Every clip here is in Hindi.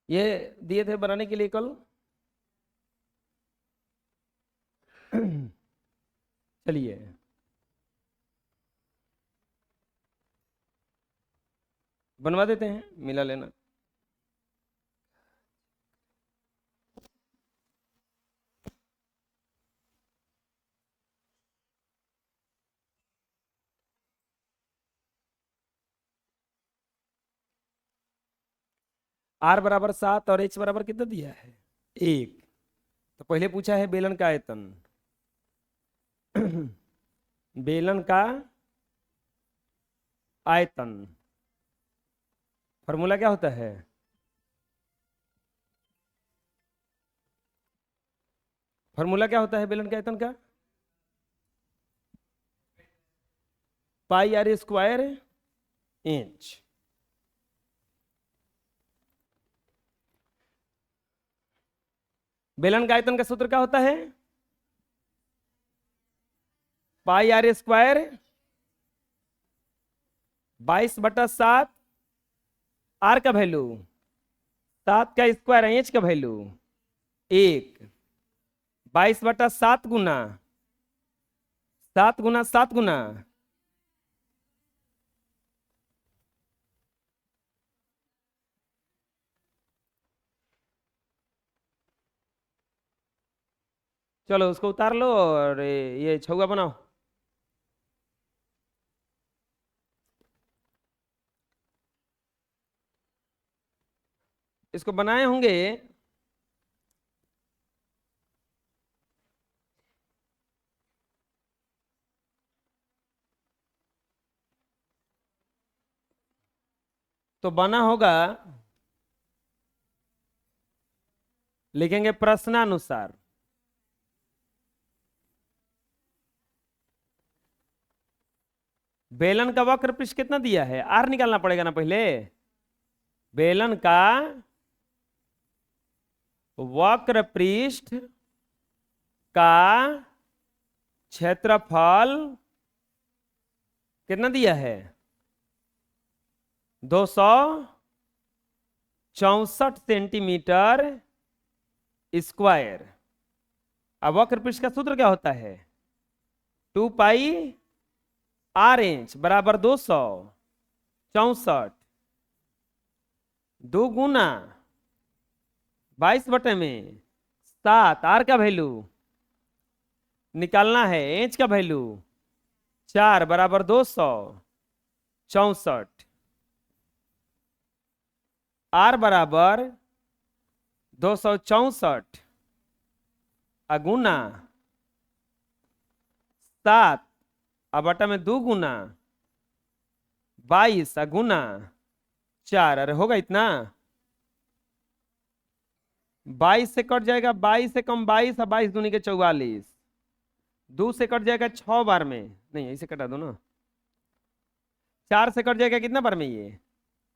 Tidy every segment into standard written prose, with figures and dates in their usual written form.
ये दिए थे बनाने के लिए कल। चलिए, बनवा देते हैं, मिला लेना। आर बराबर 7 और एच बराबर कितना दिया है? 1। तो पहले पूछा है बेलन का आयतन। बेलन का आयतन फॉर्मूला क्या होता है? फॉर्मूला क्या होता है बेलन के आयतन का? पाई आर स्क्वायर इंच। बेलन का आयतन का सूत्र क्या होता है? पाई आर स्क्वायर 22/7। आर का वैल्यू 7 का स्क्वायर, इंच का वैल्यू 1। 22/7 गुना 7 गुना चलो उसको उतार लो और ये छौगा बनाओ। इसको बनाए होंगे। तो बना होगा, लिखेंगे प्रश्नानुसार। बेलन का वक्र पृष्ठ कितना दिया है? आर निकालना पड़ेगा ना पहले। बेलन का वक्र पृष्ठ का क्षेत्रफल कितना दिया है? 264 सेंटीमीटर स्क्वायर। अब वक्र पृष्ठ का सूत्र क्या होता है? 2 पाई आर इंच बराबर 264। 2 गुना 22/7। आर का वैल्यू निकालना है, इंच का वैल्यू 4 बराबर 264। आर बराबर 264 अगुना 7 अब बटा में 2 गुना 22 अगुना 4। अरे होगा इतना? 22 से कट जाएगा, 22 से कम 22 और 22 दूनी के 44। 2 से कट जाएगा 6 बार में, नहीं ऐसे कटा दो ना। 4 से कट जाएगा कितना बार में? ये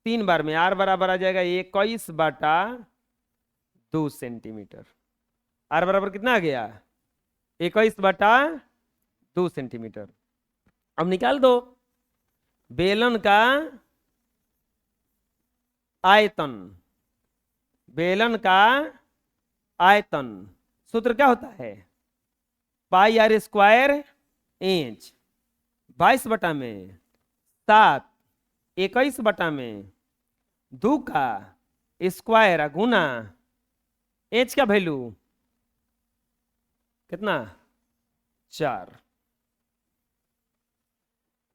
3 बार में। आर बराबर आ जाएगा 21/2 सेंटीमीटर। आर बराबर कितना आ गया? 21/2 सेंटीमीटर। अब निकाल दो बेलन का आयतन। बेलन का आयतन सूत्र क्या होता है? पाई आर स्क्वायर इंच 22/7 21/2 का स्क्वायर गुना इंच का वैल्यू कितना? 4।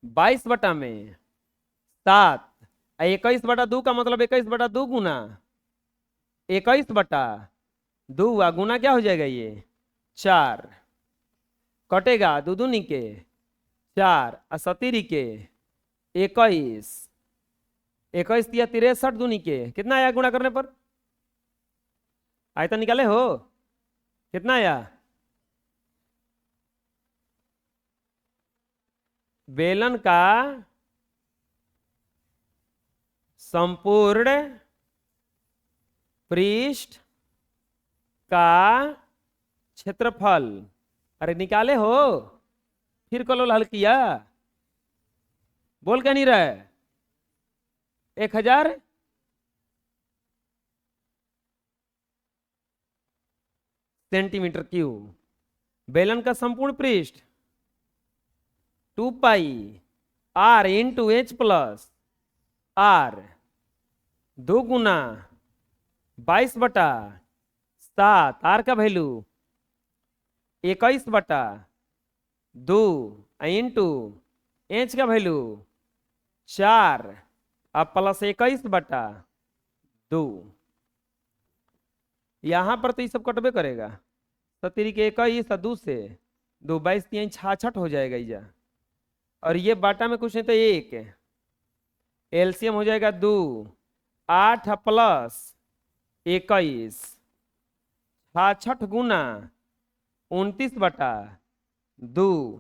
22/7 21/2 का मतलब 21/2 गुना 21/2 गुना क्या हो जाएगा? ये 4 कटेगा, 2 दूनी के 4 और 17 के 21। 21 या 63 दूनी के कितना आया गुणा करने पर? आयतन निकाले हो? कितना आया? बेलन का संपूर्ण पृष्ठ का क्षेत्रफल। अरे निकाले हो, फिर कलो हल किया। बोल क्या नहीं रहा है? 1000 सेंटीमीटर क्यूब। बेलन का संपूर्ण पृष्ठ 2 pi R into H plus are, 2 गुना 22/7, आर का वैल्यू 21/2 इंटू एच का वैल्यू 4 अब प्लस 21/2। यहां पर तो ये सब कटबे करेगा। 17 के 21 2 से 2 22 3 66 हो जाएगा ये। और ये बाटा में कुछ नहीं तो 1, एलसीएम हो जाएगा 2, 8 प्लस 21, 66 गुना 29/2,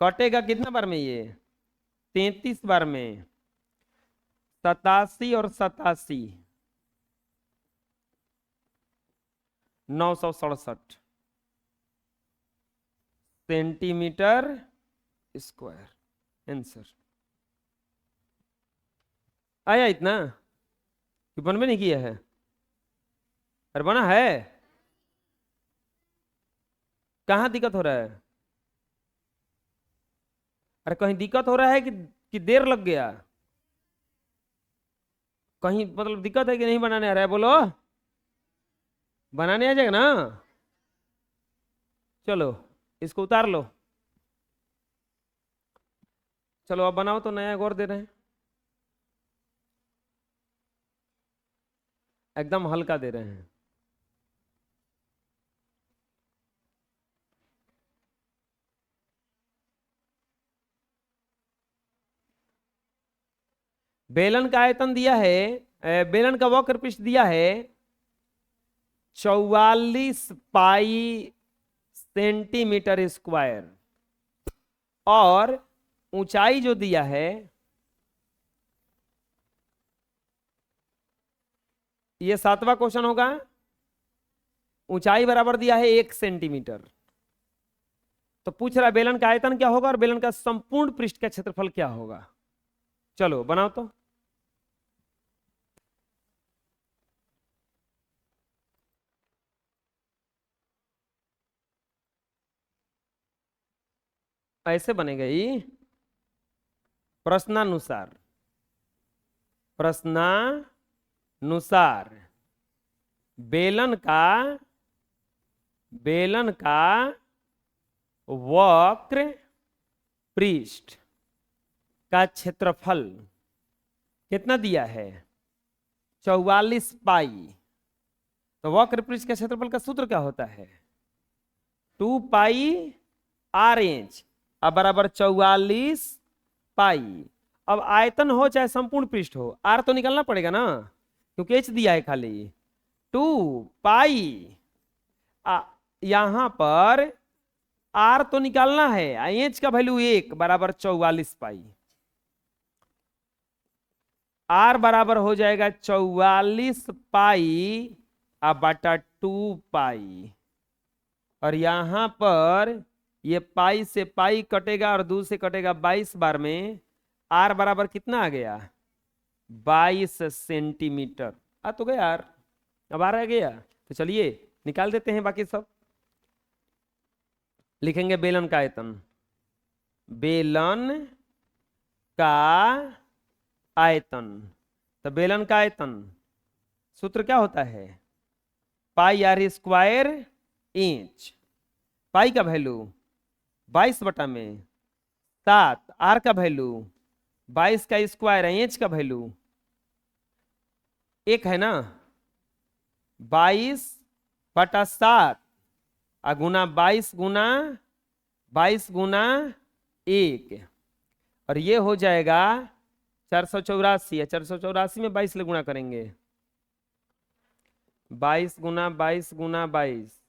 कटेगा कितना बार में ये 33 बार में, 87 और 87 967 सेंटीमीटर स्क्वायर आंसर आया। इतना कि बन में नहीं किया है? अरे बना है। कहाँ दिक्कत हो रहा है? अरे कहीं दिक्कत हो रहा है कि देर लग गया? कहीं मतलब दिक्कत है कि नहीं बनाने आ रहा है? बोलो, बनाने आ जाएगा ना? चलो इसको उतार लो। चलो अब बनाओ तो, नया गौर दे रहे हैं, एकदम हल्का दे रहे हैं। बेलन का आयतन दिया है, बेलन का वक्र पृष्ठ दिया है 44 पाई सेंटीमीटर स्क्वायर, और ऊंचाई जो दिया है ये 7वां क्वेश्चन होगा। ऊंचाई बराबर दिया है 1 सेंटीमीटर। तो पूछ रहा है बेलन का आयतन क्या होगा और बेलन का संपूर्ण पृष्ठ का क्षेत्रफल क्या होगा। चलो बनाओ तो। ऐसे बनेगा ये प्रश्नानुसार। प्रश्नानुसार बेलन का वक्र पृष्ठ का क्षेत्रफल कितना दिया है? 44 पाई। तो वक्र पृष्ठ के क्षेत्रफल का सूत्र क्या होता है? 2 पाई आर इंच अब बराबर 44 पाई। अब आयतन हो चाहे संपूर्ण पृष्ठ हो, आर तो निकलना पड़ेगा ना, क्योंकि एच दिया है खाली। 2 पाई यहां पर आर तो निकालना है, एच का वैल्यू 1 बराबर 44 पाई। आर बराबर हो जाएगा 44 पाई अब बटा 2 पाई। और यहां पर ये पाई से पाई कटेगा और 2 से कटेगा 22 बार में। आर बराबर कितना आ गया? 22 सेंटीमीटर। आ तो गया यार, अब आ रहा गया। तो चलिए निकाल देते हैं बाकी सब। लिखेंगे बेलन का आयतन। बेलन का आयतन। तो बेलन का आयतन सूत्र क्या होता है? पाई आर स्क्वायर इंच। पाई का वैल्यू 22/7, आर का वैल्यू 22 का स्क्वायर है, इंच का वैल्यू 1 है ना, 22/7 गुना 22 गुना 22 गुना 1, और ये हो जाएगा 484 है। 484 में 22 ले गुणा करेंगे, 22 गुना 22 गुना 22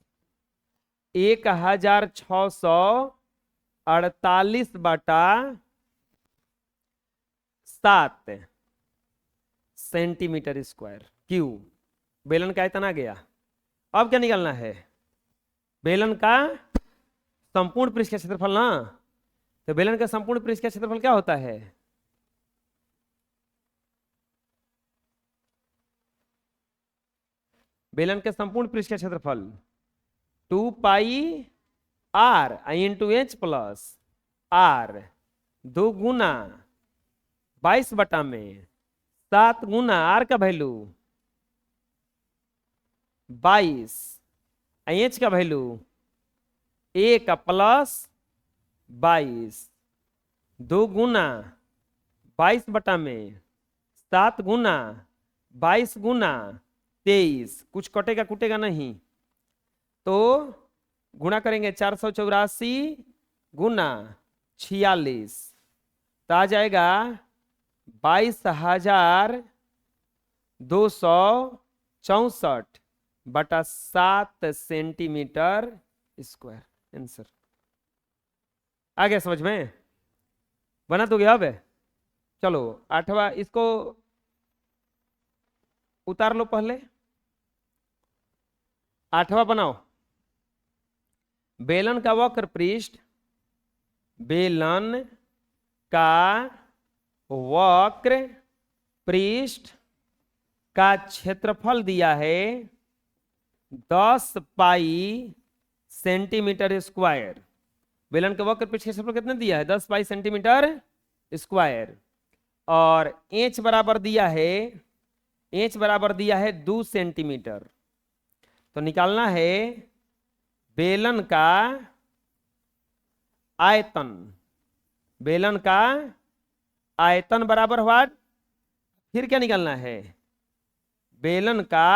1648/7 सेंटीमीटर स्क्वायर क्यूब। बेलन का आयतन आ गया। अब क्या निकालना है? बेलन का संपूर्ण पृष्ठ का क्षेत्रफल ना। तो बेलन का संपूर्ण पृष्ठ का क्षेत्रफल क्या होता है? बेलन के संपूर्ण पृष्ठ का क्षेत्रफल 2 pi r into H plus are 2 गुना 22 में 7 गुना आर का वैल्यू 22 एच का वैल्यू ए का प्लस 22 2 गुना 22 में 7 गुना 22 गुना 23 कुछ कटेगा कूटेगा नहीं तो गुणा करेंगे 484 गुना 46 तो आ जाएगा 22,264/7 सेंटीमीटर स्क्वायर आंसर आ गया समझ में बना तो गया अब चलो 8वां इसको उतार लो पहले 8वां बनाओ बेलन का वक्र पृष्ठ बेलन का वक्र पृष्ठ का क्षेत्रफल दिया है 10 पाई सेंटीमीटर स्क्वायर बेलन के वक्र पृष्ठ क्षेत्रफल कितना दिया है 10 पाई सेंटीमीटर स्क्वायर और एच बराबर दिया है 2 सेंटीमीटर तो निकालना है बेलन का आयतन बराबर हुआ फिर क्या निकालना है बेलन का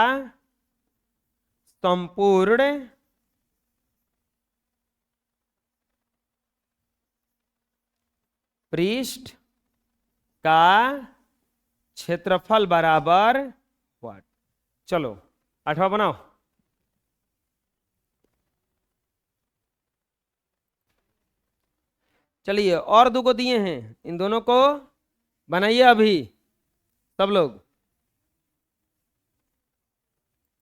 संपूर्ण पृष्ठ का क्षेत्रफल बराबर व्हाट चलो 8वां बनाओ चलिए और 2 को दिए हैं इन दोनों को बनाइए अभी सब लोग